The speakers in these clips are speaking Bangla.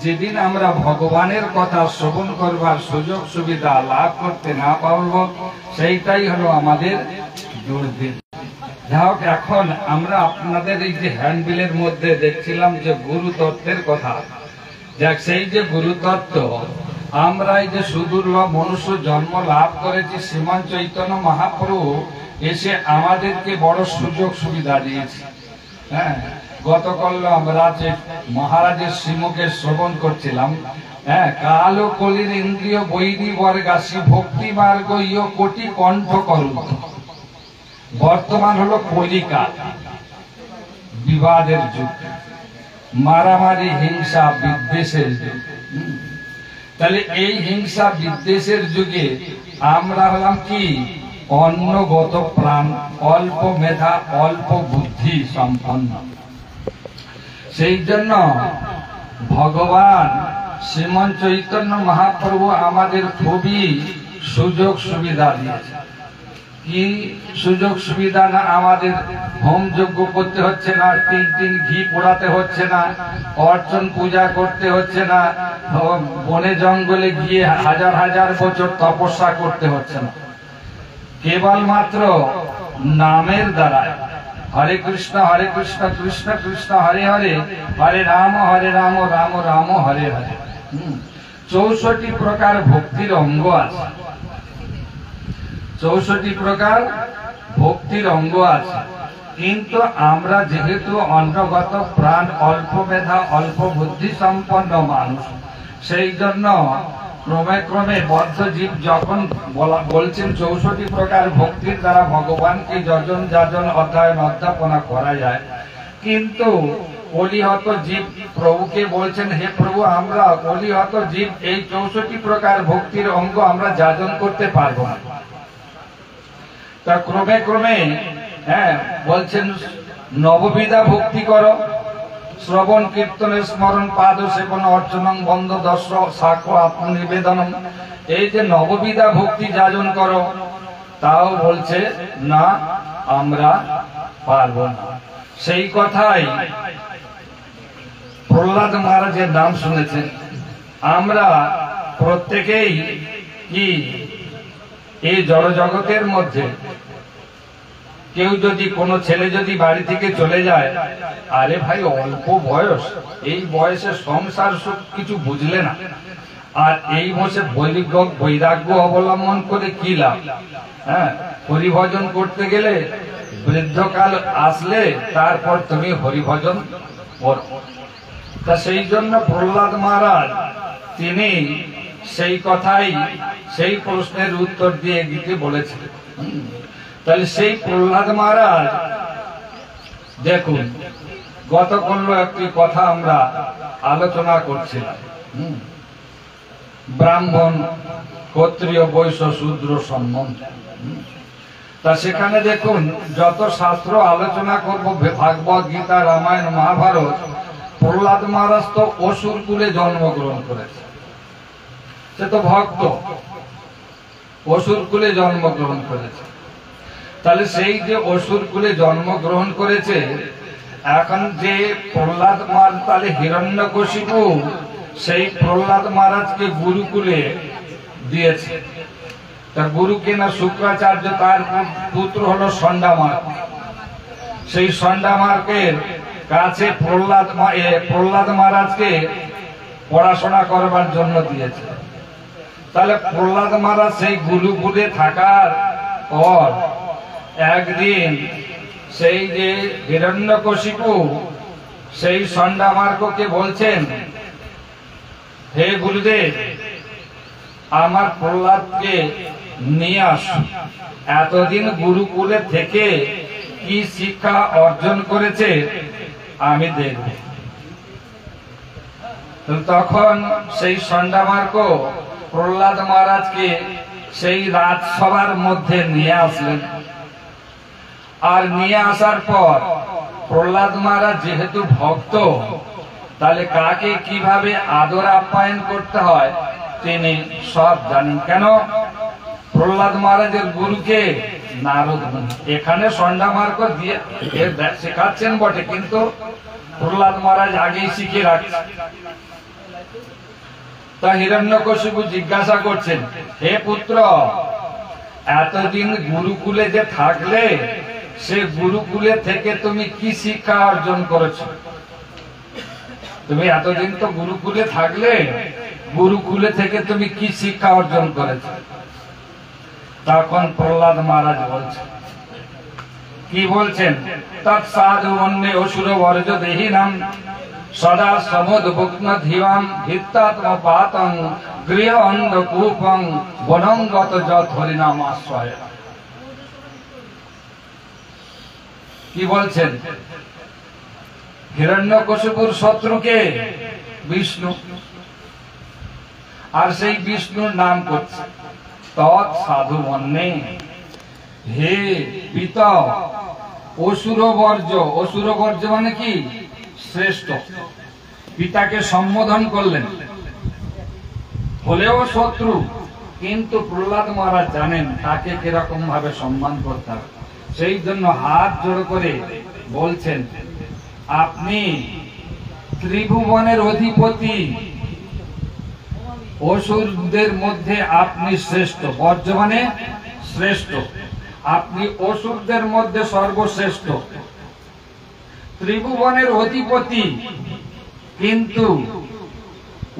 যেদিন আমরা ভগবানের কথা শ্রবণ করবার সুযোগ সুবিধা লাভ করতে না পারব, সেইটাই হলো আমাদের দুর্দিন। যাক, এখন আমরা আপনাদের এই যে হ্যান্ডবিলের মধ্যে দেখছিলাম যে গুরুতত্ত্বের কথা, যাক সেই যে গুরুতত্ত্ব, আমরা এই যে সুদুর্লভ মনুষ্য জন্ম লাভ করেছি, শ্রীমান চৈতন্য মহাপ্রভু এসে আমাদেরকে বড় সুযোগ সুবিধা দিয়েছে। হ্যাঁ, গতকাল আমরা যে মহারাজের শ্রীমুখে শ্রবণ করছিলাম, হ্যাঁ, কালো কলির ইন্দ্রিয় বৈরী বর্গাসী ভক্তি মার্গ ইয় কোটি কণ্ঠ করুন। বর্তমান হলো কলিকাল, বিবাদের যুগ, মারামারি হিংসা বিদ্বেষের যুগ। তাহলে এই হিংসা বিদ্বেষের যুগে আমরা হলাম কি অন্নগত প্রাণ, অল্প মেধা অল্প বুদ্ধি সম্পন্ন। সেই জন্য ভগবান শ্রীমন চৈতন্য মহাপ্রভু আমাদের খুবই সুযোগ সুবিধা দিয়েছে। কি সুযোগ সুবিধা? না আমাদের হোম যজ্ঞ করতে হচ্ছে না, 3 দিন ঘি পোড়াতে হচ্ছে না, অর্চন পূজা করতে হচ্ছে না, বনে জঙ্গলে গিয়ে হাজার হাজার বছর তপস্যা করতে হচ্ছে না। কেবলমাত্র নামের দ্বারা হরে কৃষ্ণ কৃষ্ণ কৃষ্ণ হরে হরে, হরে রাম রাম রাম হরে হরে। 64 প্রকার ভক্তির অঙ্গ আছে, 64 প্রকার ভক্তির অঙ্গ আছে। কিন্তু আমরা যেহেতু অন্নগত প্রাণ, অল্প মেধা অল্প বুদ্ধি সম্পন্ন মানুষ, সেই জন্য ক্রমে ক্রমে বদ্ধ জীব যখন বলছেন 64 প্রকার ভক্তির দ্বারা ভগবানকে যজন যাজন অধ্যয়ন অধ্যাপনা করা যায়, কিন্তু অলিহত জীব প্রভুকে বলছেন, হে প্রভু, আমরা অলিহত জীব এই 64 প্রকার ভক্তির অঙ্গ আমরা যাজন করতে পারবো না। তা ক্রমে ক্রমে বলছেন নববিধা ভক্তি করো, শ্রবণ কীর্তনের স্মরণ পাদ সেবন অর্চনং বন্ধ দর্শ সাক্ষ্য আত্মনিবেদনম। এই যে নববিধা ভক্তি যাজন করো, তাও বলছে না, আমরা পারবো না। সেই কথাই প্রহ্লাদ মহারাজের নাম শুনেছেন। আমরা প্রত্যেকেই কি এই জড় জগতের মধ্যে কেউ যদি কোনো ছেলে যদি বাড়ি থেকে চলে যায়, আরে ভাই অল্প বয়স, এই বয়সে সংসার সুখ কিছু বুঝলে না, আর এই বয়সে বৈরাগ্য অবলম্বন করে কি লাভ? হ্যাঁ, হরিভজন করতে গেলে বৃদ্ধকাল আসলে তারপর তুমি হরিভজন করো। তা সেই জন্য প্রহ্লাদ মহারাজ তিনি সেই কথাই, সেই প্রশ্নের উত্তর দিয়ে দিতে বলেছিলেন। তাহলে সেই প্রহ্লাদ মহারাজ দেখুন, গতকাল একটি কথা আমরা আলোচনা করছিলাম, ব্রাহ্মণ ক্ষত্রিয় বৈশ্য শূদ্র সম্বন্ধে। তা সেখানে দেখুন যত শাস্ত্র আলোচনা করব, ভাগবত গীতা রামায়ণ মহাভারত, প্রহ্লাদ মহারাজ তো অসুর কুলে জন্মগ্রহণ করেছে। সে তো ভক্ত, অসুর কুলে জন্মগ্রহণ করেছে। তাহলে সেই যে অসুর কুলে জন্মগ্রহণ করেছে, এখন যে প্রহ্লাদ মহারাজ, তাহলে হিরণ্যকশিপু সেই প্রহ্লাদ মহারাজকে গুরুকুলে দিয়েছে। তার গুরুকে না শুক্রাচার্য, তার পুত্র হলো ষণ্ডামার্ক। সেই ষণ্ডামার্কের কাছে প্রহ্লাদ মহারাজকে পড়াশোনা করবার জন্য দিয়েছে। তাহলে প্রহ্লাদ মহারাজ সেই গুরুকুলে থাকার পর একদিন সেই যে হিরণ্যকশিপু সেই ষণ্ডামার্ককে বলছেন, হে গুরুদেব, আমার প্রহ্লাদকে নিয়ে আস, এতদিন গুরুকুলে থেকে কি শিক্ষা অর্জন করেছে আমি দেখব। তখন সেই ষণ্ডামার্ক প্রহ্লাদ মহারাজকে সেই রাজসভার মধ্যে নিয়ে আসলেন। আর নিয়ে আসার পর প্রহ্লাদ মহারাজ যেহেতু ভক্ত, তাহলে কাকে কিভাবে আদর আপ্যায়ন করতে হয় তিনি সব জানেন। কেন? প্রহ্লাদ মহারাজের গুরুকে নারদ মুনি। এখানে ষণ্ডামার্ক দিয়ে শেখাচ্ছেন বটে, কিন্তু প্রহ্লাদ মহারাজ আগেই শিখে রাখছে। তা হিরণ্যকশিপু জিজ্ঞাসা করছেন, হে পুত্র, এতদিন গুরুকুলে যে থাকলে, সে গুরুকুলে থেকে তুমি কি শিক্ষা অর্জন করেছো? তুমি এতদিন তো গুরুকুলে থাকলে, গুরুকুলে থেকে তুমি কি শিক্ষা অর্জন করেছো? তখন প্রহ্লাদ মহারাজ বলছেন, কি বলছেন? তৎসাধু অন্য অসুর বর্জ দেহিনাম সদা সমুদ্ভগ্ন ধীবাম ভিত্তাত্ম পাতং গৃহ অন্ধকূপং বনঙ্গত যৎ হরিনাম আশ্রয়। কি বলছেন? হিরণ্যকশিপুর শত্রুকে বিষ্ণু, আর সেই বিষ্ণুর নাম করছে তৎ সাধু মন্যে, হে পিত অসুর বর্জ। অসুর বর্জ মানে কি? শ্রেষ্ঠ। পিতাকে সম্বোধন করলেন, হলেও শত্রু, কিন্তু প্রহ্লাদ মহারাজ জানেন তাকে কিরকম ভাবে সম্মান করতে হবে। সেই জন্য হাত জোড় করে বলছেন, আপনি ত্রিভুবনের অধিপতি, অসুরদের মধ্যে আপনি শ্রেষ্ঠ। বর্জ মানে শ্রেষ্ঠ, আপনি অসুরদের মধ্যে সর্বশ্রেষ্ঠ, ত্রিভুবনের অধিপতি, কিন্তু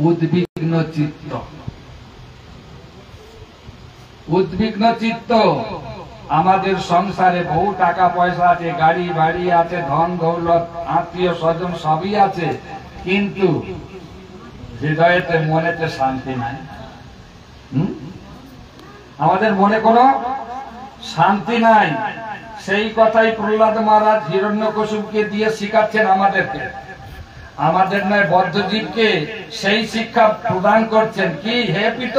উদ্বিগ্ন চিত্ত। উদ্বিগ্ন চিত্ত। আমাদের সংসারে বহু টাকা পয়সা আছে, গাড়ি বাড়ি আছে, ধন দৌলত, আত্মীয় স্বজন সবই আছে, কিন্তু হৃদয়েতে মনেতে শান্তি নাই। আমাদের মনে কোনো শান্তি নাই। সেই কথাই প্রহ্লাদ মহারাজ হিরণ্যকশিপুকে দিয়ে শিখাচ্ছেন আমাদেরকে। আমাদের নয়, বদ্ধজীবকে সেই শিক্ষা প্রদান করছেন। কি? হে পিত,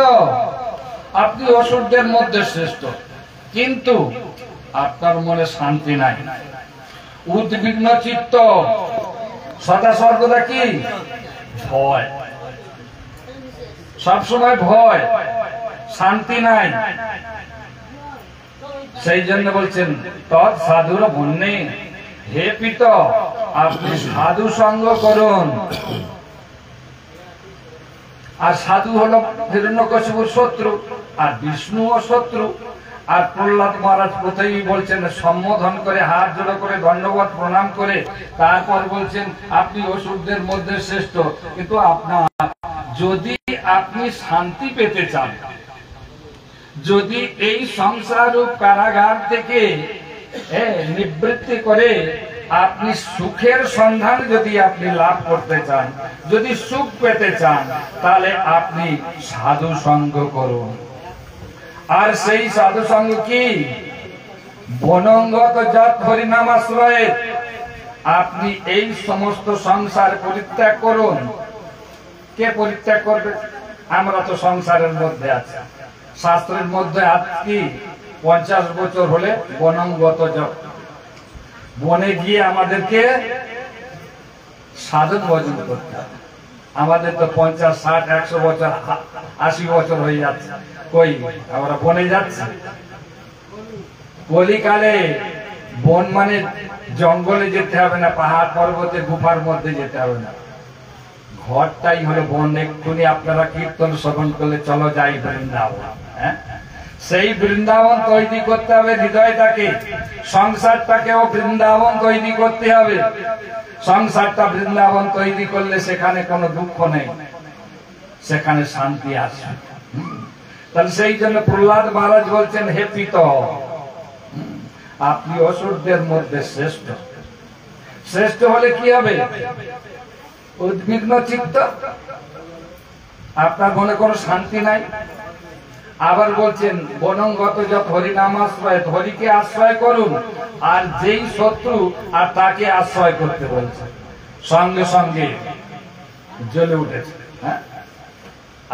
আপনি অসুরদের মধ্যে শ্রেষ্ঠ, কিন্তু আপনার মনে শান্তি নাই, উদ্বিগ্ন চিত্ত, সদা সর্বদা কি? ভয়, সবসময় ভয়, শান্তি নাই। সেই জন্য বলছেন তৎ সাধুর মন্যে, হে পিত, আপনি সাধু সঙ্গ করুন। আর সাধু হলো হিরণ্যকশিপুর শত্রু, আর বিষ্ণুও শত্রু। আর প্রহ্লাদ মহারাজ প্রথমেই বলছেন, সম্বোধন করে হাত জোড়ো করে দণ্ডবত প্রণাম করে তারপর বলছেন, আপনি অসুরদের মধ্যে শ্রেষ্ঠ, কিন্তু আপনার, যদি আপনি শান্তি পেতে চান, যদি এই সংসার রূপ কারাগার থেকে নিবৃত্তি করে আপনি সুখের সন্ধান যদি আপনি লাভ করতে চান, যদি সুখ পেতে চান, তাহলে আপনি সাধু সঙ্গ করুন। আর সেই সাধু সঙ্গ কি? বনঙ্গত যৎ হরিনাম আশ্রয়ে। আপনি এই সমস্ত সংসার পরিত্যাগ করুন। কে পরিত্যাগ করবে? আমরা তো সংসারের মধ্যে আছি। শাস্ত্রের মধ্যে কি 50 বছর হলে বনঙ্গত যৎ, বনে গিয়ে আমাদেরকে সাধন ভজন করতে হবে। আমাদের তো 50, 60, 100 বছর, 80 বছর হয়ে যাচ্ছে, কই আমরা বনে যাচ্ছি? কলিকালে বন মানে জঙ্গলে যেতে হবে না, পাহাড় পর্বতে গুফার মধ্যে যেতে হবে না, ঘরটাই হলো বন। এক্ষুনি আপনারা কীর্তন শ্রবণ করলে চলো যাই বৃন্দাবন। সেই বৃন্দাবন তৈরি করতে হবে হৃদয়টাকে, সংসারটাকেও বৃন্দাবন তৈরি করতে হবে। সংসারটা বৃন্দাবন তৈরি করলে সেখানে কোনো দুঃখ নেই, সেখানে শান্তি আসে। তাহলে সেই জন্য প্রহ্লাদ মহারাজ বলছেন, হে পিত, আপনি অসুরদের মধ্যে শ্রেষ্ঠ। শ্রেষ্ঠ হলে কি হবে? উদ্বিগ্ন চিত্ত, আপনার মনে কোনো শান্তি নাই। আবার বলছেন বনঙ্গত যৎ হরিনাম আশ্রয়, হরিকে আশ্রয় করুন। আর যেই শত্রু, আর তাকে আশ্রয় করতে বলছে, সঙ্গে সঙ্গে জ্বলে উঠেছে।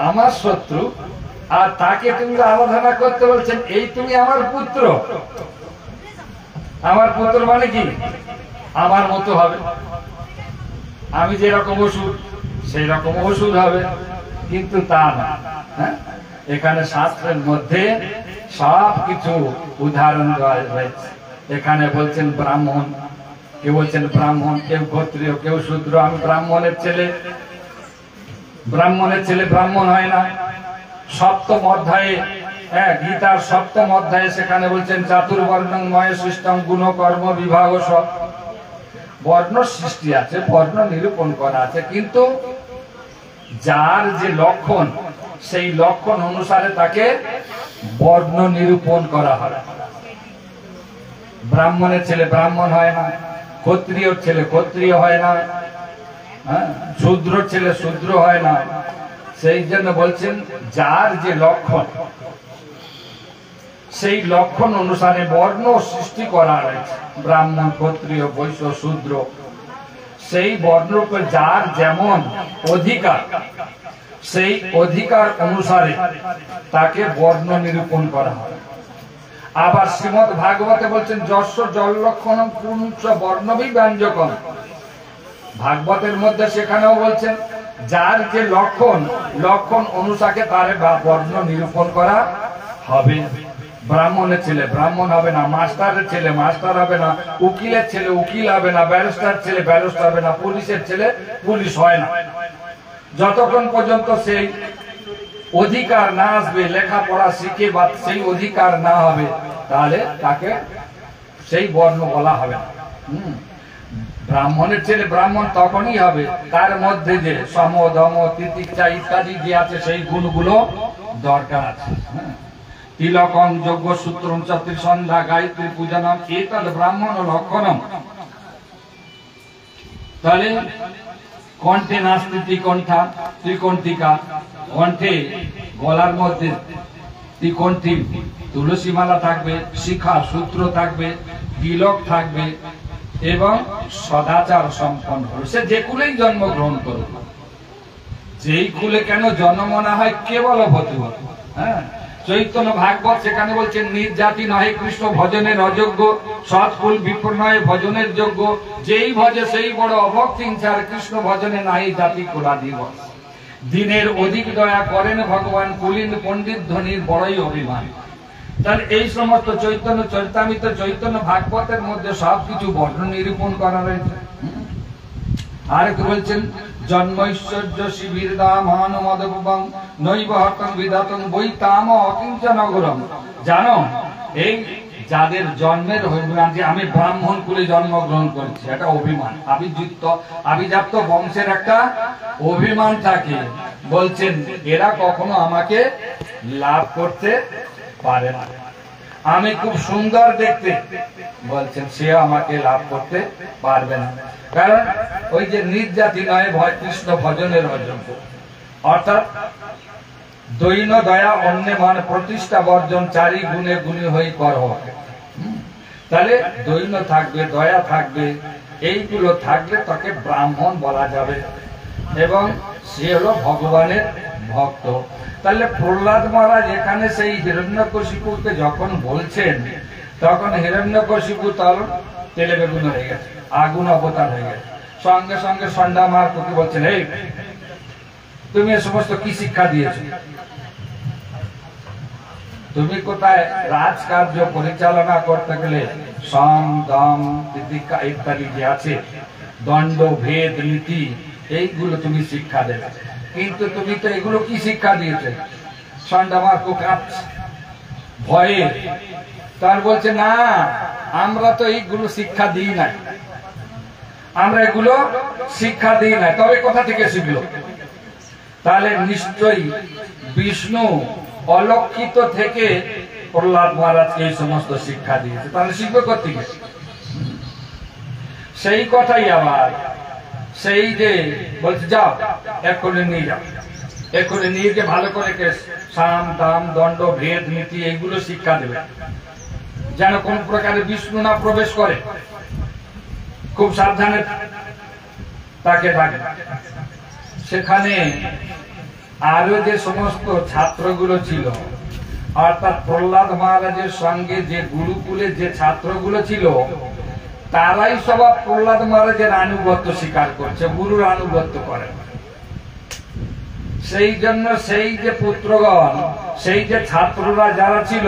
আমার শত্রু, আর তাকে তুমি আরাধনা করতে বলছেন, এই তুমি আমার পুত্র। আমার পুত্র মানে কি? আমার মতো হবে, আমি যেরকম ওষুধ সেই রকম ওষুধ হবে, কিন্তু তা না। এখানে শাস্ত্রের মধ্যে সব কিছু উদাহরণ দেওয়া হয়েছে। এখানে বলছেন ব্রাহ্মণ, কেউ বলছেন ব্রাহ্মণ, কেউ ক্ষত্রিয়, কেউ শূদ্র। আমি ব্রাহ্মণের ছেলে, ব্রাহ্মণের ছেলে ব্রাহ্মণ হয় না। সপ্তম অধ্যায়ে, গীতার সপ্তম অধ্যায়ে সেখানে বলছেন চাতুর্বর্ণং ময় সৃষ্টং গুণ কর্ম বিভাগ সব। বর্ণ সৃষ্টি আছে, বর্ণ নিরূপণ করা আছে, কিন্তু যার যে লক্ষণ সেই লক্ষণ অনুসারে তাকে বর্ণ নিরূপণ করা হয়। ব্রাহ্মণের ছেলে ব্রাহ্মণ হয় না, ক্ষত্রিয় ছেলে ক্ষত্রিয় হয় না, শূদ্র ছেলে শূদ্র হয় না। সেই জন্য বলছেন যার যে লক্ষণ সেই লক্ষণ অনুসারে বর্ণ সৃষ্টি করা হয়েছে, ব্রাহ্মণ ক্ষত্রিয় বৈশ্য শূদ্র। সেই বর্ণরূপে যার যেমন অধিকার সেই অধিকার অনুসারে তাকে বর্ণ নিরূপণ করা হয়। আবার শ্রীমদ ভাগবতে বলছেন যস্য জল্লক্ষণম পুঞ্চ বর্ণবি ব্যঞ্জকম। ভাগবতের মধ্যে সেখানেও বলছেন যার যে লক্ষণ লক্ষণ অনুসারে তার বর্ণ নিরূপণ করা হবে। ব্রাহ্মণের ছেলে ব্রাহ্মণ হবে না, মাস্টারের ছেলে মাস্টার হবে না, উকিলের ছেলে উকিল হবে না, ব্যারিস্টার ছেলে ব্যারিস্টার হবে না, পুলিশের ছেলে পুলিশ হয় না। যতক্ষণ পর্যন্ত সেই অধিকার না আসবে, লেখাপড়া শিখে বা সেই অধিকার না হবে, তাহলে তাকে সেই বর্ণ বলা হবে না। ব্রাহ্মণের ছেলে ব্রাহ্মণ তখনই হবে তার মধ্যে যে সম দম তিতিক্ষা ইত্যাদি যে আছে সেই গুণগুলো দরকার আছে। তিলকম যজ্ঞ সূত্রম চতুর সন্ধ্যা গায়ত্রী পূজনম এতদ ব্রাহ্মণ লক্ষণম। তাহলে কণ্ঠে নাস্তি ত্রিকণ্ঠা ত্রিকণ্ঠিকা, কণ্ঠে গলার মধ্যে ত্রিকণ্ঠী তুলসী মালা থাকবে, শিখা সূত্র থাকবে, তিলক থাকবে এবং সদাচার সম্পন্ন হবে। সে যে কুলেই জন্মগ্রহণ করুক, যেই কুলে কেন জন্ম না হয় কেবল ভতিবত। চৈতন্য ভাগবত সেখানে বলছেন নির্জাতি নহে কৃষ্ণ ভজনের অযোগ্য, সৎকুল বিপ্র নয় ভজনের যোগ্য, যেই ভজে সেই বড় অভক্তি হিংসার, কৃষ্ণ ভজনে নাই জাতি কুলাদিব। দিনের অধিক দয়া করেন ভগবান, কুলীন পণ্ডিত ধনির বড়ই অভিমান। তাহলে এই সমস্ত চৈতন্য চরিতামৃত চৈতন্য ভাগবতের মধ্যে সবকিছু বর্ণ নিরূপণ করা রয়েছে। আর কি বলছেন জন্মৈশ্বর্য শিবির দামান মদবং নৈব হতং বিধাতং বৈতাম অকিঞ্চন নগরম। জানো এই যাদের জন্মের অভিমান, যে আমি ব্রাহ্মণ কুলে জন্মগ্রহণ করেছি, এটা অভিমান, আভিজাত্য বংশের একটা অভিমান থাকে। বলছেন এরা কখনো আমাকে লাভ করতে পারে না। আমি খুব সুন্দর দেখতে, বলছেন সে আমাকে লাভ করতে পারবে না। কারণ ওই যে নির্জাতি নয় ভয় কৃষ্ণ ভজনের অযোগ্য, অর্থাৎ দৈন দয়া অন্য মান প্রতিষ্ঠা বর্জন চারি গুণে গুণী হই কর। তাহলে দৈন থাকবে, দয়া থাকবে, এইগুলো থাকলে তাকে ব্রাহ্মণ বলা যাবে এবং সে হলো ভগবানের ভক্ত। তাহলে প্রহ্লাদ মহারাজ এখানে সেই হিরণ্যকশিপুকে যখন বলছেন তখন হিরণ্যকশিপু তখন তেলে বেগুন হয়ে গেছে, আগুন অবতার হয়ে গেছে। সঙ্গে সঙ্গে সন্ধ্যা মারকুকে বলছেন এই তুমি এ সমস্ত কি শিক্ষা দিয়েছ? তুমি কোথায় রাজকার্য পরিচালনা করতে গেলে সম দম তিতিক্ষা ইত্যাদি যে আছে, দণ্ড ভেদ নীতি, এইগুলো তুমি শিক্ষা দেবে, কিন্তু তুমি তো এগুলো কি শিক্ষা দিয়েছে? সন্ধ্যা মারকু কাঁপছে ভয়ে। তার বলছে না, আমরা তো এইগুলো শিক্ষা দিই নাই, আমরা এগুলো শিক্ষা দিই নাই। তবে কোথা থেকে শিখলো? তাহলে নিশ্চয়ই বিষ্ণু অলক্ষিত থেকে প্রহ্লাদ মহারাজকে এই সমস্ত শিক্ষা দিয়েছে। তাহলে শিখবে কোথেকে? সেই কথাই আবার সেই যে বলছে যাও এক্ষুনি নিয়ে যাও, এক্ষুনি নিয়ে গিয়ে ভালো করে সাম দাম দণ্ড ভেদ নীতি এইগুলো শিক্ষা দেবে, যেন কোন প্রকারে বিষ্ণু না প্রবেশ করে। খুব সাবধানে তাকে ডাকবে। সেখানে আরো যে সমস্ত ছাত্রগুলো ছিল, অর্থাৎ প্রহ্লাদ মহারাজের সঙ্গে যে গুরুকুলে যে ছাত্রগুলো ছিল, তারাই সব প্রহ্লাদ মহারাজের আনুগত্য স্বীকার করছে, গুরুর আনুগত্য করে। সেই জন্য সেই যে পুত্রগণ, সেই যে ছাত্ররা যারা ছিল,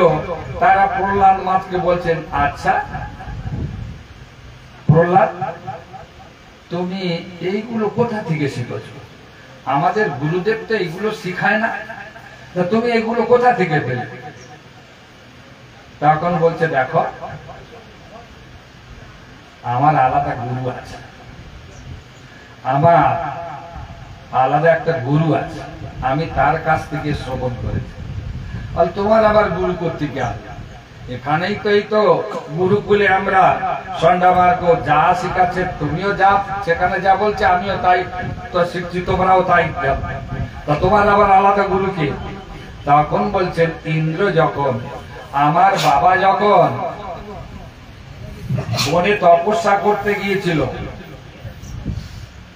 তারা প্রহ্লাদ মহারাজকে বলছেন আচ্ছা প্রহ্লাদ তুমি এইগুলো কোথা থেকে শিখেছ? আমাদের গুরুদেব তো এগুলো শিখায় না, তুমি এগুলো কোথা থেকে পেলে? তখন বলছে দেখো আমার আলাদা গুরু আছে, আমার আলাদা একটা গুরু আছে, আমি তার কাছ থেকে শ্রবণ করেছি। আর তোমার আবার গুরু করতে গেল? এখানেই তো এই তো গুরুকুলে আমরা সন্ধ্যামার্গ যা শিখাচ্ছে তুমিও যা সেখানে যা বলছে আমিও তাই তো শিখছি, তোমরাও তাই। তা তোমার আবার আলাদা গুরু কি? তখন বলছেন ইন্দ্র যখন, আমার বাবা যখন বনে তপস্যা করতে গিয়েছিল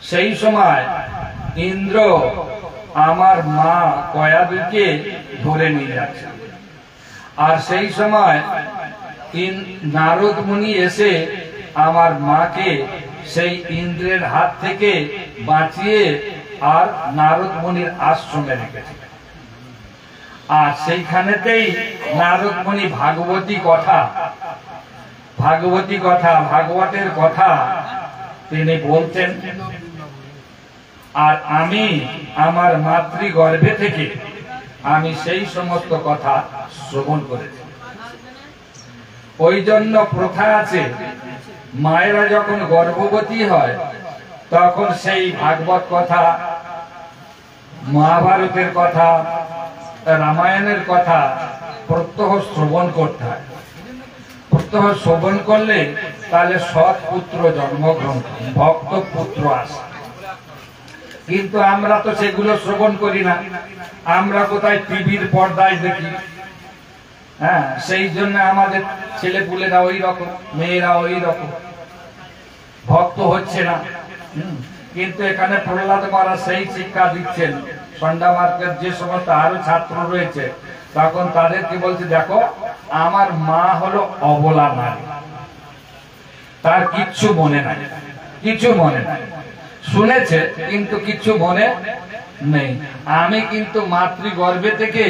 সেই সময় ইন্দ্র আমার মা কয়াদুকে ধরে নিয়ে যাচ্ছে, আর সেই সময় নারদ মুনি এসে আমার মাকে সেই ইন্দ্রের হাত থেকে বাঁচিয়ে আর নারদ মুনির আশ্রমে রেখেছে। আর সেইখানেতেই নারদ মুনি ভাগবতী কথা ভাগবতের কথা তিনি বলতেন। আর আমি আমার মাতৃগর্ভে থেকে আমি সেই সমস্ত কথা শ্রবণ করেছি। ওই জন্য প্রথা আছে, মায়েরা যখন গর্ভবতী হয় তখন সেই ভাগবত কথা, মহাভারতের কথা, রামায়ণের কথা প্রত্যহ শ্রবণ করতে হয়। প্রত্যহ শ্রবণ করলে তাহলে সৎ পুত্র জন্মগ্রহণ, ভক্ত পুত্র আসে। কিন্তু আমরা তো সেগুলো শ্রবণ করি না, আমরা কোথায় টিভির পর্দায় দেখি। হ্যাঁ, সেই জন্য আমাদের ছেলে পুলেরা ওই রকম, মেয়েরা ওই রকম, ভক্ত হচ্ছে না। কিন্তু এখানে প্রহ্লাদ মহারাজ সেই শিক্ষা দিচ্ছেন। সন্ধ্যা মার্কের যে সমস্ত আরো ছাত্র রয়েছে তখন তাদেরকে বলছে দেখো আমার মা হলো অবলা নারী, তার কিচ্ছু মনে নাই, কিছু মনে নাই, শুনেছে কিন্তু কিছু মনে নেই। আমি কিন্তু মাতৃগর্ভে থেকে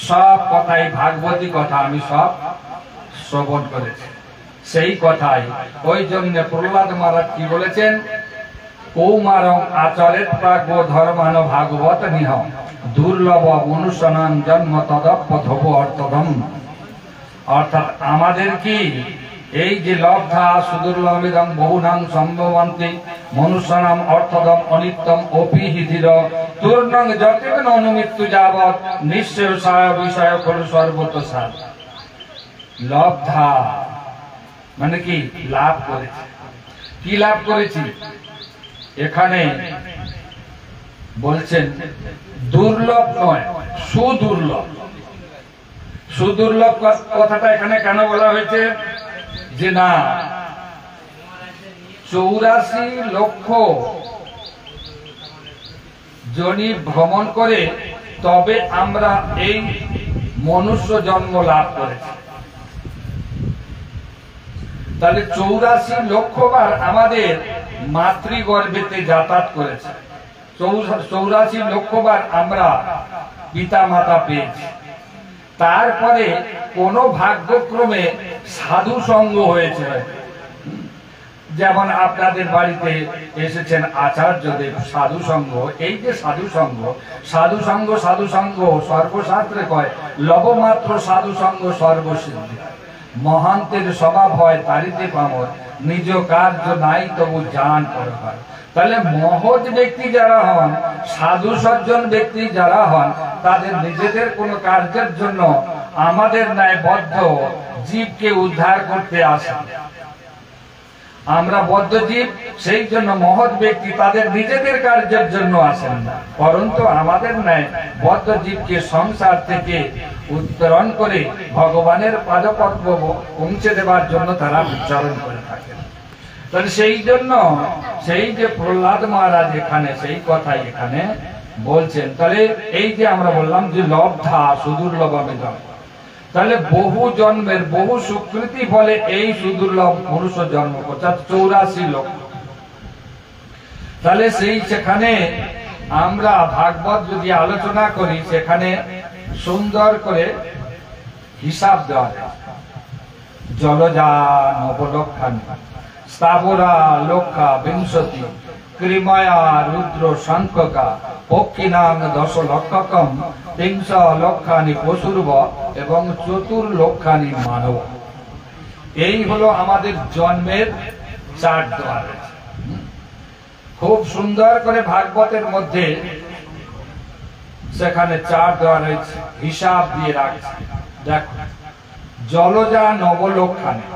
সব কথাই ভাগবতী কথা আমি সব শ্রবণ করেছি, সেই কথাই। ওই জন্য প্রহ্লাদ মহারাজ কি বলেছেন, কৌমারং আচরেত প্রাজ্ঞ ধর্মান ভাগবত নিহ দুর্লভ মনুষ্যনাম জন্ম তদপথব অর্থদম। অর্থাৎ আমাদের কি এই যে লব্ধা সুদুর্লভিদং বহুনাং সম্ভবন্তি মনুষ্যনাম অর্থদম অনিত্যম অপি হিধির তুর্ণং যতেন অনুমৃত্যু যাবৎ নিশ্চয় বিষয় খলু সর্বত সার। লব্ধা মানে কি লাভ করেছি, কি লাভ করেছি? এখানে বলছেন দুর্লভ নয়, সুদুর্লভ। সুদুর্লভ কথাটা এখানে কেন বলা হয়েছে? যে না 84 লক্ষ জনি ভ্রমণ করে তবে আমরা এই মনুষ্য জন্ম লাভ করেছি। তাহলে 84 লক্ষ বার আমাদের মাতৃগর্ভেতে যাতায়াত করেছে, 84 লক্ষ বার আমরা পিতা মাতা পেয়েছি। তারপরে কোন ভাগ্যক্রমে সাধু সঙ্গ হয়েছে, যেমন আপনাদের বাড়িতে এসেছেন আচার্যদেব, সাধু সঙ্গ। এই যে সাধু সঙ্গ, সাধু সঙ্গ, সাধু সঙ্গ সর্বশাস্ত্রে কয় লবমাত্র সাধু সঙ্গ সর্বসিদ্ধি। মহান্তের স্বভাব হয় তারিতে পামর, নিজ কার্য নাই তবু জান করবার। তাহলে মহৎ ব্যক্তি যারা হন, সাধু সজ্জন ব্যক্তি যারা হন, তাদের নিজেদের কোন কার্যের জন্য আমাদের ন্যায় বদ্ধ জীবকে উদ্ধার করতে আসে। আমরা বদ্ধ জীব, সেই জন্য মহৎ ব্যক্তি তাদের নিজেদের কার্যের জন্য আসেন না, পরন্তু আমাদের ন্যায় বদ্ধ জীবকে সংসার থেকে উত্তরণ করে ভগবানের পাদপদ্ম পৌঁছে দেওয়ার জন্য তারা উচ্চারণ করে থাকেন। তাহলে সেই জন্য সেই যে প্রহ্লাদ মহারাজ এখানে সেই কথাই এখানে বলছেন। তাহলে এই যে আমরা বললাম যে লব্ধা সুদুর্লভমিদম, তাহলে বহু জন্মের বহু সুকৃতি ফলে এই সুদুর্লভ মনুষ্য জন্ম, অর্থাৎ 84 লক্ষ। তাহলে সেই সেখানে আমরা ভাগবত যদি আলোচনা করি সেখানে সুন্দর করে হিসাব দেওয়া যায়। জলজা নবলক্ষানি স্থাবরা লক্ষা বিংশতি ক্রিময়া রুদ্র শঙ্কা পক্ষিনাং 10 লক্ষকম 300 লক্ষানি পশুর্ব এবং 4 লক্ষানি মানব। এই হলো আমাদের জন্মের 4 দ্বার। খুব সুন্দর করে ভাগবতের মধ্যে সেখানে 4 দ্বার রয়েছে, হিসাব দিয়ে রাখছে। দেখো, জলজা নবলক্ষানি,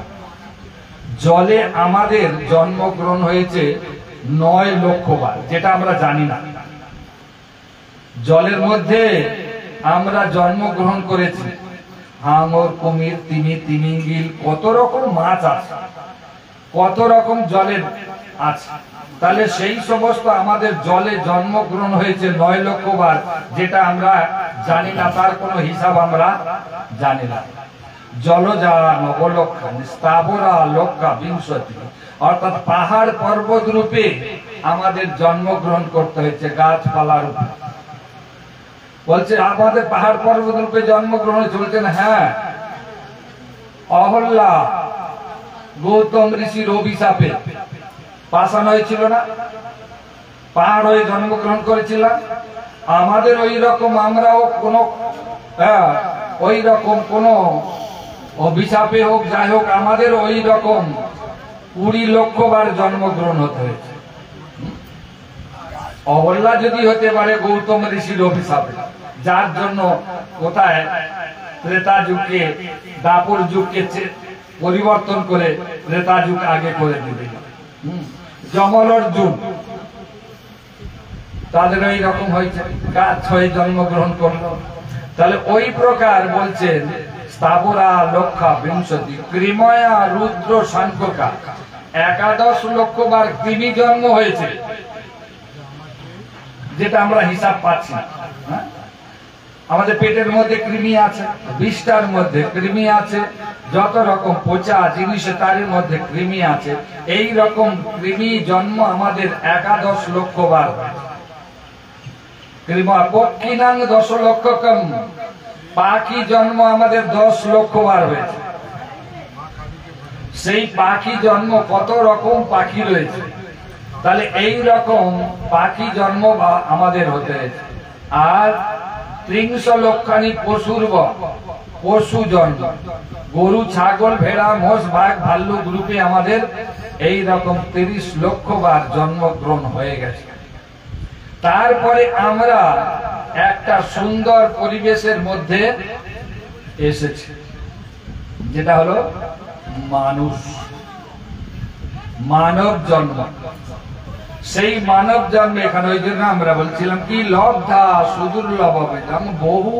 জলে আমাদের জন্মগ্রহণ হয়েছে 9 লক্ষ বার, যেটা আমরা জানি না। জলের মধ্যে আমরা জন্মগ্রহণ করেছি, হাঙর, কুমির, তিমি, তিমিঙ্গিল, কত রকম মাছ আছে, কত রকম জলের আছে। তাহলে সেই সমস্ত আমাদের জলে জন্মগ্রহণ হয়েছে 9 লক্ষ বার, যেটা আমরা জানি না, তার কোনো হিসাব আমরা জানি না। জলজা নবলক্ষানি স্থাবরা লক্ষা বিংশতি, অর্থাৎ পাহাড় পর্বত রূপে আমাদের জন্মগ্রহণ করতে হয়েছে, গাছপালা রূপে। বলছে আমাদের পাহাড় পর্বত রূপে জন্মগ্রহণ চলছেন। হ্যাঁ, অহল্যা গৌতম ঋষির অভিশাপে পাষাণ হয়েছিল না, পাহাড় হয়ে জন্মগ্রহণ করেছিলাম। আমাদের ওই রকম আমরাও কোন ওই রকম কোন অভিশাপে হোক, যাই হোক, আমাদের ওই রকম 20 লক্ষ বার জন্মগ্রহণ হতে হয়েছে। অহল্যা যদি হতে পারে গৌতম ঋষির অভিশাপে, যার জন্য কোথায় ত্রেতা যুগকে, দাপর যুগকে পরিবর্তন করে ত্রেতা যুগ আগে করে দিবে। যমল অর্জুন তাদের ওই রকম হয়েছে, গাছ হয়ে জন্মগ্রহণ করলো। তাহলে ওই প্রকার বলছেন স্থাবরা লক্ষা বিংশতি ক্রিময়া রুদ্র শঙ্কা, 11 লক্ষ বার কৃমি জন্ম হয়েছে, যেটা আমরা হিসাব পাচ্ছি না। আমাদের পেটের মধ্যে কৃমি আছে, 20টার মধ্যে কৃমি আছে, যত রকম পচা জিনিস তার মধ্যে কৃমি আছে। এই রকম কৃমি জন্ম আমাদের 11 লক্ষ বার। পক্ষিনাং 10 লক্ষকম, পাখি জন্ম আমাদের 10 লক্ষ বার হয়েছে। সেই পাখি জন্ম, কত রকম পাখি রয়েছে। তাহলে এই রকম পাখি জন্ম আমাদের হতে হয়েছে। আর 300 লক্ষানি পশুর্ব, পশু জন্ম, গরু, ছাগল, ভেড়া, মোষ, বাঘ, ভাল্লুক রূপে আমাদের এই রকম 30 লক্ষ বার জন্মগ্রহণ হয়ে গেছে। তারপরে আমরা একটা সুন্দর পরিবেশের মধ্যে এসেছি, যেটা হলো মানুষ, মানব জন্ম। সেই মানব জন্মে এখানে ওই জন্য আমরা বলছিলাম কি লব্ধা সুদুর্লভ হবে, বহু।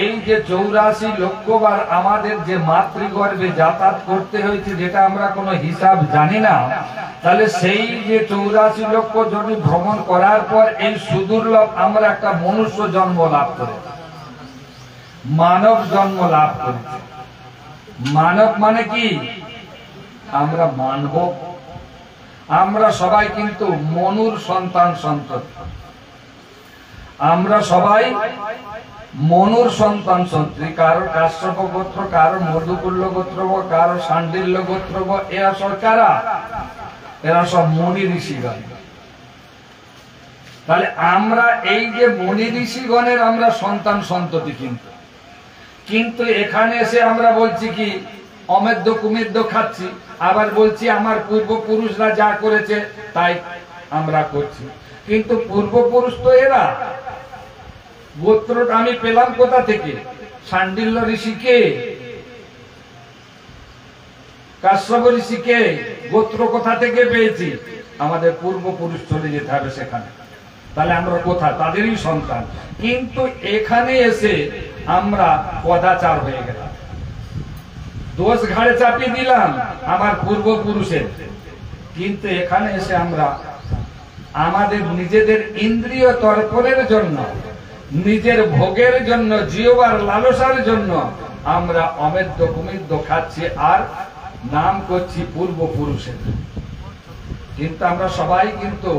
এই যে 84 লক্ষ বার আমাদের যে মাতৃগর্ভে যাতায়াত করতে হয়েছে, যেটা আমরা কোনো হিসাব জানি না। তাহলে সেই যে 84 লক্ষ যদি ভ্রমণ করার পর এই সুদুর্লভ আমরা একটা মনুষ্য জন্ম লাভ করেছি, মানব জন্ম লাভ করেছি। মানব মানে কি? আমরা মানব, আমরা সবাই কিন্তু মনুর সন্তান সন্ততি, আমরা সবাই মনুর সন্তান সন্ততি। কারো কাশ্যপ গোত্র, কারো মধুকুল্য গোত্র, কারো শাণ্ডিল্য গোত্র, এরা সব কারা? এরা সব মুনি ঋষিগণ। তাহলে আমরা এই যে মুনি ঋষিগণের আমরা সন্তান সন্ততি, কিন্তু এখানে এসে আমরা বলছি কি অমেদ্য কুমেদ্য খাচ্ছি, আবার বলছি আমার পূর্বপুরুষরা যা করেছে তাই আমরা করছি। কিন্তু পূর্বপুরুষ তো এরা, গোত্রটা আমি পেলাম কোথা থেকে? শাণ্ডিল্য ঋষিকে, কাশ্যপ ঋষিকে গোত্র কোথা থেকে পেয়েছি? আমাদের পূর্বপুরুষ চলে যেতে হবে সেখানে। তাহলে আমরা কোথায়? তাদেরই সন্তান। কিন্তু এখানে এসে আমরা কদাচার হয়ে গেলাম, দোষ ঘাড়ে চাপিয়ে দিলাম আমার পূর্বপুরুষের। কিন্তু এখানে এসে আমরা আমাদের নিজেদের ইন্দ্রিয় তর্পণের জন্য, নিজের ভোগের জন্য, জিহ্বার লালসার জন্য আমরা অমেদ্য কুমেদ্য খাচ্ছি আর নাম করছি পূর্বপুরুষের। কিন্তু আমরা সবাই কিন্তু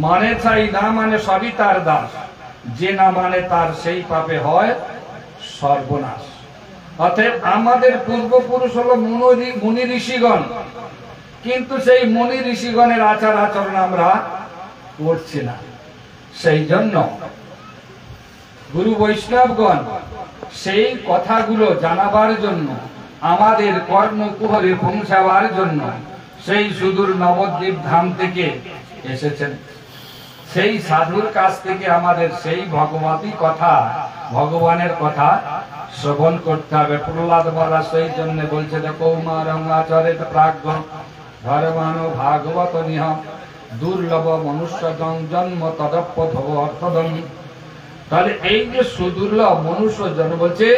মানে চাই, না মানে সবই তার দাস। যে না মানে তার সেই পাপে হয় সর্বনাশ। অতএব আমাদের পূর্বপুরুষ হলো মুনি ঋষিগণ। কিন্তু সেই মুনি ঋষিগণের আচার আচরণ আমরা করছি না। সেই জন্য গুরু বৈষ্ণবগণ সেই কথাগুলো জানাবার জন্য, আমাদের কর্ণকুহরে পৌঁছাবার জন্য সেই সুদূর নবদ্বীপ ধাম থেকে এসেছেন। সেই সাধুর কাছ থেকে আমাদের সেই ভগবতী কথা, ভগবানের কথা শ্রবণ করতে হবে। প্রহ্লাদ মহারাজ সেই জন্য বলছে, কৌমারঙ্গাচরিত প্রাজ্ঞ ধর্মান ভাগবত নিহ দুর্লভ মনুষ্য জন্ম তদপ্য ভব অর্থদম। তাহলে এই যে সুদুর্লভ মনুষ্য জন্ম বলছে,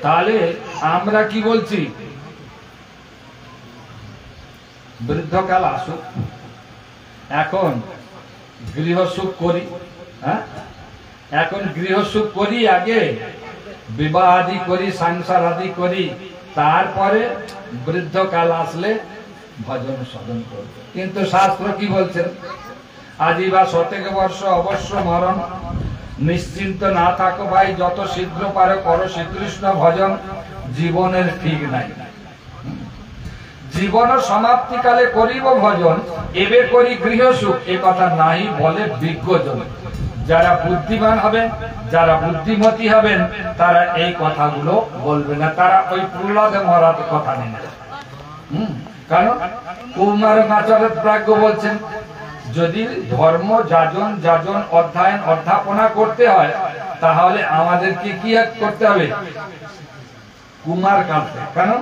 তাহলে আমরা কি বলছি, বৃদ্ধকাল আসুক, এখন গৃহসুখ করি। হ্যাঁ, এখন গৃহসুখ করি, আগে বিবাহ আদি করি, সংসার আদি করি, তারপরে বৃদ্ধকাল আসলে ভজন সাধন করব। কিন্তু শাস্ত্র কি বলছেন, আজীবা শতেক বর্ষ অবশ্য মরণ, নিশ্চিন্ত না থাকো ভাই, যত শীঘ্র পারো করো শ্রীকৃষ্ণ ভজন, জীবনের ঠিক নাই। জীবন সমাপ্তিকালে করিব ভজন, এবে করি গৃহসুখ, এ কথা নাই বলে বিজ্ঞজন। যারা বুদ্ধিমান হবেন, যারা বুদ্ধিমতী হবেন, তারা এই কথাগুলো বলবে না, তারা ওই প্রহ্লাদ মহারাজ কথা নেন। কারণ কৌমারঙ্গাচরিত প্রাজ্ঞ বলছেন, যদি ধর্ম যাজন যাজন অধ্যয়ন অধ্যাপনা করতে হয়, তাহলে আমাদেরকে কি করতে হবে, কুমার কাটতে। কারণ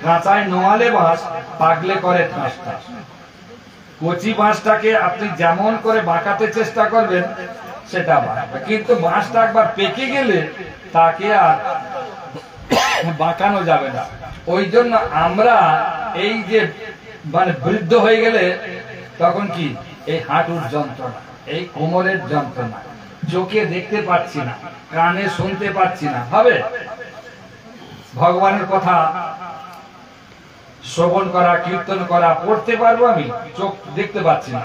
কাঁচায় নোয়ালে বাঁশ, পাকলে করে ঠাস ঠাস। কচি বাঁশটাকে আপনি যেমন করে বাঁকাতে চেষ্টা করবেন সেটা বাঁকবে, কিন্তু বাঁশটা একবার পেকে গেলে তাকে আর বাঁকানো যাবে না। ওই জন্য আমরা এই যে মানে বৃদ্ধ হয়ে গেলে তখন কি, এই হাঁটুর যন্ত্রণা, এই কোমরের যন্ত্রণা, চোখে দেখতে পাচ্ছি না, কানে শুনতে পাচ্ছি না, হবে ভগবানের কথা শ্রবণ করা, কীর্তন করা, পড়তে পারবো আমি, চোখ দেখতে পাচ্ছি না,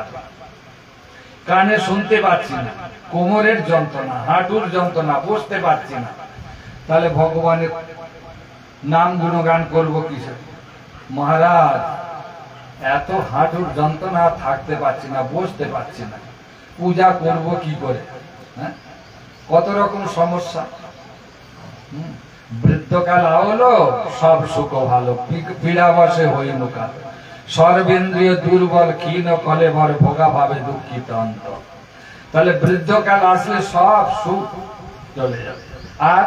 কানে শুনতে পাচ্ছি না, কোমরের যন্ত্রণা, হাঁটুর যন্ত্রণা, বসতে পারছি না, তাহলে ভগবানের নাম গুণগান করবো কিসে? মহারাজ, এত হাঁটুর যন্ত্রণা, থাকতে পারছি না, বসতে পারছি না, পূজা করব কি করে? হ্যাঁ, কত রকম সমস্যা। বৃদ্ধকাল হলো সব সুখ ভালো, পীড়া বসে হই মুকাল, সর্বেন্দ্রিয় দুর্বল ক্ষীণ কলেবর ভোগা ভাবে দুঃখিত অন্ত। তাহলে বৃদ্ধকাল আসলে সব সুখ চলে যাবে, আর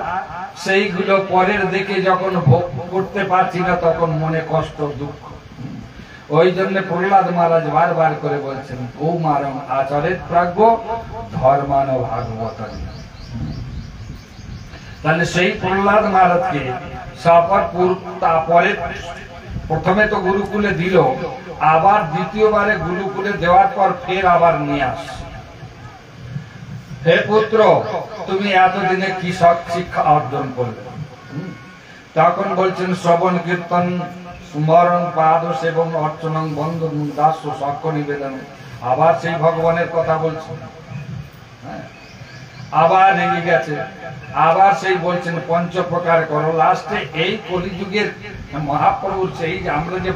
সেইগুলো পরের দিকে যখন ভোগ করতে পারছি না, তখন মনে কষ্ট, দুঃখ। ওই জন্য প্রহ্লাদ মহারাজ বারবার করে বলছেন, কৌমারং আচরিত প্রাজ্ঞ ধর্মান ভাগবত। তাহলে সেই প্রহ্লাদ মহারাজকে তারপরে প্রথমে তো গুরুকুলে দিল, আবার দ্বিতীয়বারে গুরুকুলে দেওয়ার পর ফের আবার নিয়ে আস, হে পুত্র, তুমি এতদিনে কি শিক্ষা অর্জন করবে? তখন বলছেন, শ্রবণ কীর্তন স্মরণ পাদ সেবন অর্চনং বন্ধু দাস সাক্ষ্য নিবেদন। আবার সেই ভগবানের কথা বলছেন, আবার রেগে গেছে, আবার সেই বলছেন পঞ্চ প্রকার করো। লাস্টে এই কলিযুগের মহাপ্রভুর সেই যে আমরা যে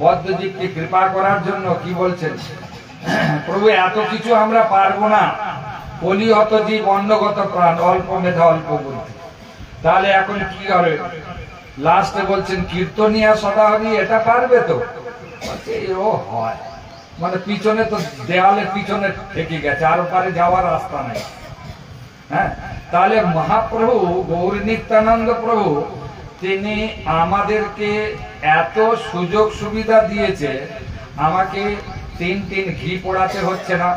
বদ্ধজীবকে কৃপা করার জন্য কি বলছেন, প্রভু এত কিছু আমরা পারবো না, কলিহত জীব অন্নগত প্রাণ, অল্প মেধা অল্প বুদ্ধি। তাহলে এখন কি হবে? লাস্টে বলছেন কীর্তনিয়া সদাহরি, এটা পারবে তো? ও হয়, মানে পিছনে তো দেওয়ালের পিছনে থেকে গেছে, আর ওপারে যাওয়ার রাস্তা নাই। হ্যাঁ, তাহলে মহাপ্রভু গৌর নিত্যানন্দ প্রভু তিনি আমাদেরকে এত সুযোগ সুবিধা দিয়েছে, আমাকে তিন ঘি পোড়াতে হচ্ছে না,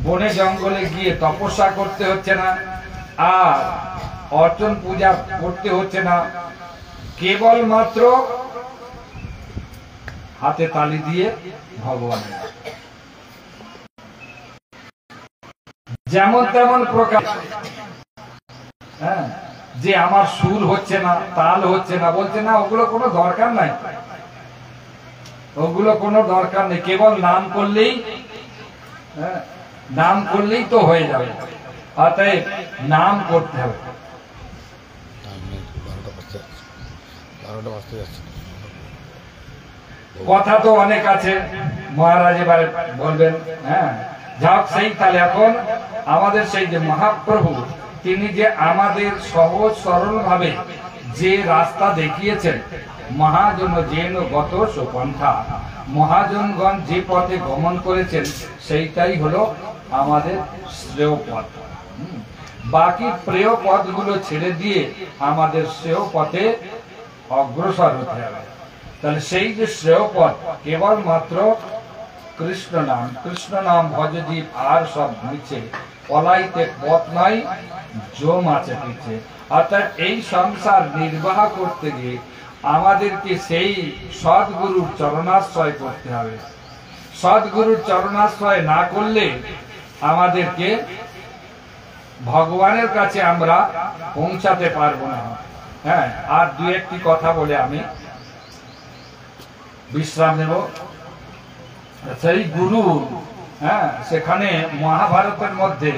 বনে জঙ্গলে গিয়ে তপস্যা করতে হচ্ছে না, আর অর্চন পূজা করতে হচ্ছে না, কেবলমাত্র হাতে তালি দিয়ে ভগবানের যেমন তেমন প্রকার। হ্যাঁ, যে আমার সুর হচ্ছে না, তাল হচ্ছে না, বলছে না, ওগুলো কোনো দরকার নাই, ওগুলো কোনো দরকার নেই, কেবল নাম করলেই, হ্যাঁ, নাম করলেই তো হয়ে যাবে। অতএব নাম করতে হবে। কথা তো অনেক আছে, মহারাজ এবারে বলবেন। হ্যাঁ, যাক, সেই তাহলে এখন আমাদের সেই যে মহাপ্রভু, তিনি যে আমাদের সহজ সরল ভাবে যে রাস্তা দেখিয়েছেন, মহাজন যেন গত সুপন্থা, মহাজনগণ যে পথে গমন করেছেন সেইটাই হলো আমাদের শ্রেয় পথ। বাকি প্রেয় পথগুলো ছেড়ে দিয়ে আমাদের শ্রেয় পথে অগ্রসর হতে হবে। তাহলে সেই যে শ্রেয় পথ কেবলমাত্র কৃষ্ণ নাম, কৃষ্ণ নাম ভজদীপ, আর সব নিচে পলাইতে পথ নাই, জম আছে পিছে। অর্থাৎ এই সংসার নির্বাহ করতে গিয়ে আমাদেরকে সেই সদ্গুরুর চরণাশ্রয় করতে হবে। সদ্গুরুর চরণাশ্রয় না করলে আমাদেরকে ভগবানের কাছে আমরা পৌঁছাতে পারবো না। হ্যাঁ, আর দু একটি কথা বলে আমি বিশ্রাম নেব। সেই গুরু, হ্যাঁ, সেখানে মহাভারতের মধ্যে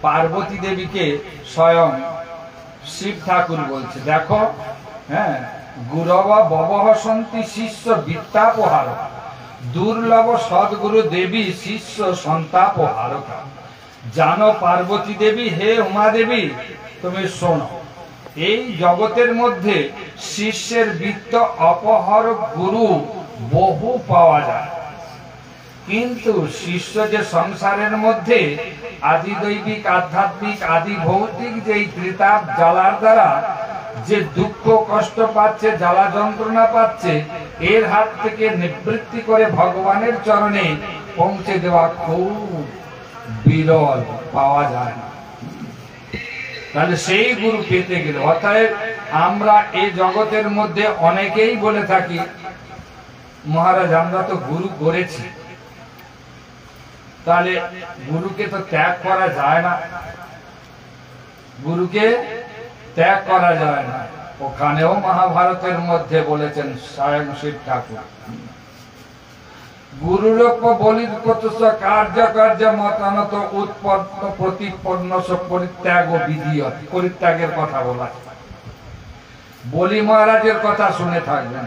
পার্বতী দেবীকে স্বয়ং শিব ঠাকুর বলছে, দেখো, হ্যাঁ, গুরবা ববহ সন্তি শিষ্য বিদ্যাপহার, দুর্লভ সদ্গুরু দেবী শিষ্য সন্তাপহারকা। জানো পার্বতী দেবী, হে উমা দেবী, তুমি শোনো, এই জগতের মধ্যে শিষ্যের বৃত্ত অপহরক গুরু বহু পাওয়া যায়, কিন্তু শিষ্য যে সংসারের মধ্যে আদি দৈবিক, আধ্যাত্মিক, আদি ভৌতিক যেই ত্রিতাপ জ্বালার দ্বারা যে দুঃখ কষ্ট পাচ্ছে, জ্বালা যন্ত্রণা পাচ্ছে, এর হাত থেকে নিবৃত্তি করে ভগবানের চরণে পৌঁছে দেওয়া খুব বিরল, পাওয়া যায় না। তাহলে সেই গুরু পেতে গেলে, অর্থাৎ আমরা এই জগতের মধ্যে অনেকেই বলে থাকি, মহারাজ আমরা তো গুরু করেছি, তাহলে গুরুকে তো ত্যাগ করা যায় না, গুরুকে ত্যাগ করা যায় না। ওখানেও মহাভারতের মধ্যে বলেছেন স্বয়ং শিব ঠাকুর, গুরুরূপ বলির কতস্য কার্য কার্য মতানত উৎপন্ন প্রতিপন্ন পরিত্যাগ ও বিধিয়ত, পরিত্যাগের কথা বলা। বলি মহারাজের কথা শুনে থাকবেন।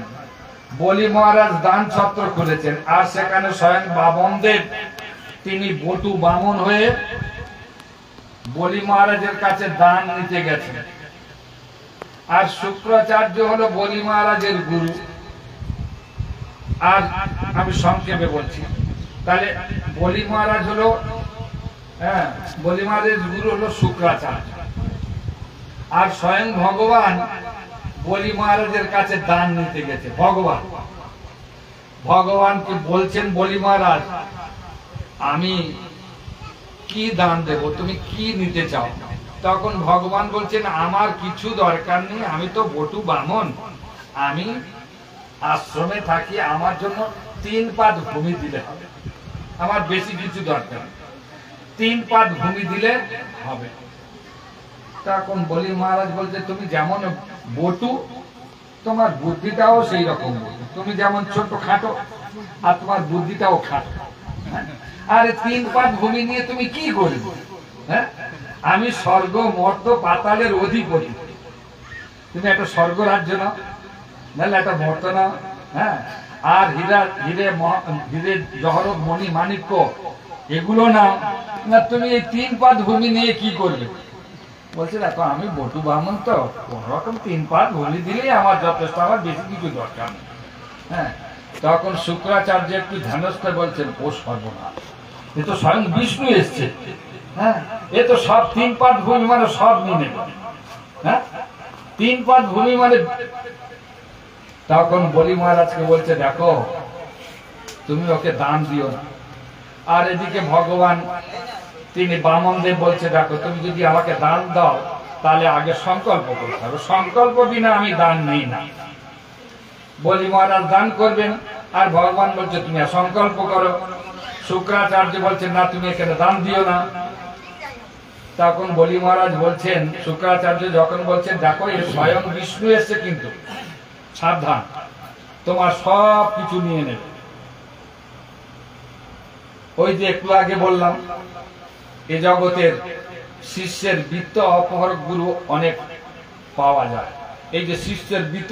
বলি মহারাজ দান ছত্র খুলেছেন, আর সেখানে স্বয়ং বামনদেব তিনি বটু বামন হয়ে বলি মহারাজের কাছে দান নিতে গেছেন। আর শুক্রাচার্য হলো বলি মহারাজের গুরু। আর আমি সংক্ষেপে বলছি, তাহলে বলি মহারাজ হলো, হ্যাঁ, বলি মহারাজের গুরু হলো শুক্রাচার্য, আর স্বয়ং ভগবান বলি মহারাজের কাছে দান নিতে গেছে। ভগবানকে বলছেন বলি মহারাজ, আমি কি দান দেব, তুমি কি নিতে চাও? তখন ভগবান বলছেন, আমার কিছু দরকার নেই, আমি তো বটু বামন, আমি আশ্রমে থাকি, আমার জন্য 3 পাদ ভূমি দিলে হবে, আমার বেশি কিছু দরকার নেই, 3 পাদ ভূমি দিলে হবে। তখন বলি মহারাজ বলছে, তুমি যেমন বটু, তোমার বুদ্ধিটাও সেই রকম বটু, তুমি যেমন ছোট খাটো, আর তোমার বুদ্ধিটাও খাটো। আরে 3 পাদ ভূমি নিয়ে তুমি কি করবে? হ্যাঁ, আমি স্বর্গ মর্ত পাতালের অধিপতি, তুমি একটা স্বর্গ রাজ্য নাও, নাহলে একটা মর্ত নাও। হ্যাঁ, আর হিরে জহরত মণি মাণিক্য এগুলো নাও না, তুমি এই 3 পাদ ভূমি নিয়ে কি করবে? বলছে, দেখো আমি বটু ব্রাহ্মণ, তো কোন রকম 3 পাদ ভূমি দিলেই আমার যথেষ্ট, আমার বেশি কিছু দরকার নেই। হ্যাঁ, তখন শুক্রাচার্য একটু ধ্যানস্থ বলছেন, ও সর্বনাশ, এ তো স্বয়ং বিষ্ণু এসছে। হ্যাঁ, এ তো সব 3 পাদ ভূমি মানে সব নিয়ে নেবে। হ্যাঁ, 3 পাদ ভূমি মানে। তখন বলি মহারাজকে বলছে, দেখো তুমি ওকে দান দিও না। আর এদিকে ভগবান তিনি বামনদেব বলছে, দেখো তুমি যদি আমাকে দান দাও তাহলে আগে সংকল্প করতে হবে, সংকল্প বিনা আমি দান নেই না। বলি মহারাজ দান করবেন, আর ভগবান বলছে তুমি সংকল্প করো। শুক্রাচার্য বলছেন, না তুমি এখানে দান দিও না। তখন বলি মহারাজ বলছেন, শুক্রাচার্য যখন বলছেন, দেখো এ স্বয়ং বিষ্ণু এসছে, কিন্তু সাবধান, তোমার সব কিছু নিয়ে নেবে। ওই যে একটু আগে বললাম, এ জগতের শিষ্যের বৃত্ত অপহরক গুরু অনেক পাওয়া যায়। এই যে শিষ্যের বৃত্ত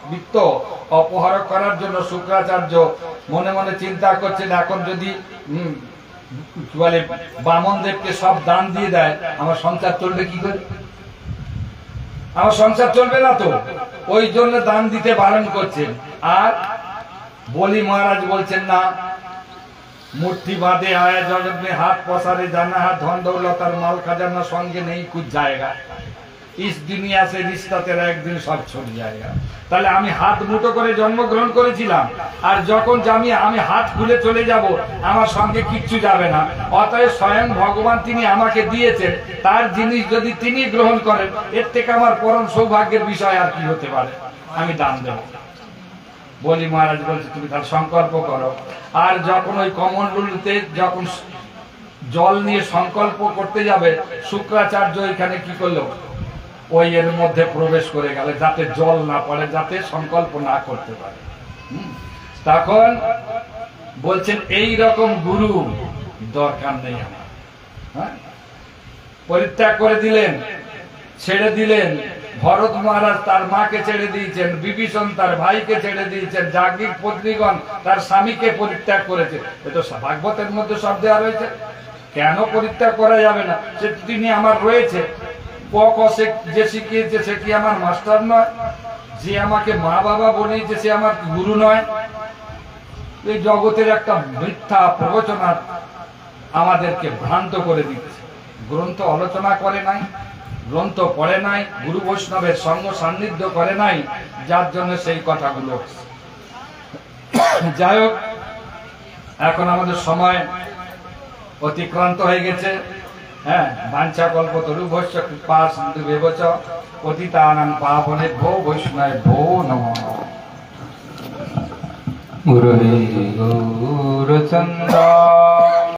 বৃত্ত অপহার করার জন্য শুক্রাচার্য মনে মনে চিন্তা করছেন, এখন যদি কি বলে বামন দেবকে সব দান দিয়ে দেয়, আমার সংসার চলবে কি করে? আমার সংসার চলবে না তো। ওই জন্য দান দিতে বারণ করছেন। আর বলি মহারাজ বলছেন না, মুঠি বাঁধে আয়া জগৎ में हाथ पसारे जाना है, धन दौलत और माल खजाना संगे नहीं कुछ जाएगा, इस दुनिया से रिश्ता तेरा एक दिन सब छूट जाएगा। তাহলে আমি হাত মুঠো করে জন্মগ্রহণ করেছিলাম, আর যখন আমি হাত খুলে চলে যাব, আমার সঙ্গে কিচ্ছু যাবে না। অতএব স্বয়ং ভগবান তিনি আমাকে দিয়েছেন, তার জিনিস যদি তিনি গ্রহণ করেন, এর থেকে আমার পরম সৌভাগ্যের বিষয় আর কি হতে পারে? আমি দান দেব। বলি মহারাজ বলছে, তুমি তার সংকল্প করো। আর যখন ওই কমণ্ডলুতে যখন জল নিয়ে সংকল্প করতে যাবে, শুক্রাচার্য এখানে কি করলো, ওই এর মধ্যে প্রবেশ করে গেল, যাতে জল না পড়ে, যাতে সংকল্প না করতে পারে। তখন বলছেন এই রকম গুরু দরকার নেই আমার। হ্যাঁ, পরিত্যাগ করে দিলেন, ছেড়ে দিলেন। ভরত মহারাজ তার মাকে ছেড়ে দিয়েছেন, বিভীষণ তার ভাইকে ছেড়ে দিয়েছেন, যাজ্ঞিক পত্নীগণ তার স্বামীকে পরিত্যাগ করেছে। এটা ভাগবতের মধ্যে সব দেওয়া রয়েছে। কেন পরিত্যাগ করা যাবে না? সে তিনি আমার রয়েছে। যে শিখিয়েছে সে কি আমার মাস্টার নয়? যে আমাকে মা বাবা বলিয়েছে সে আমার গুরু নয়? এই জগতের একটা মিথ্যা প্রবচনা আমাদেরকে ভ্রান্ত করে দিচ্ছে। গ্রন্থ আলোচনা করে নাই, গ্রন্থ পড়ে নাই, গুরু বৈষ্ণবের সঙ্গ সান্নিধ্য করে নাই, যার জন্য সেই কথাগুলো। যাই হোক, এখন আমাদের সময় অতিক্রান্ত হয়ে গেছে। হ্যাঁ, বাঞ্ছা কল্পতরুভ্যশ্চ কৃপা সিন্ধুভ্যেব চ পতিতানাং পাবনেভ্যো বৈষ্ণবেভ্যো নমঃ। গুরুদেব গৌরচন্দ্র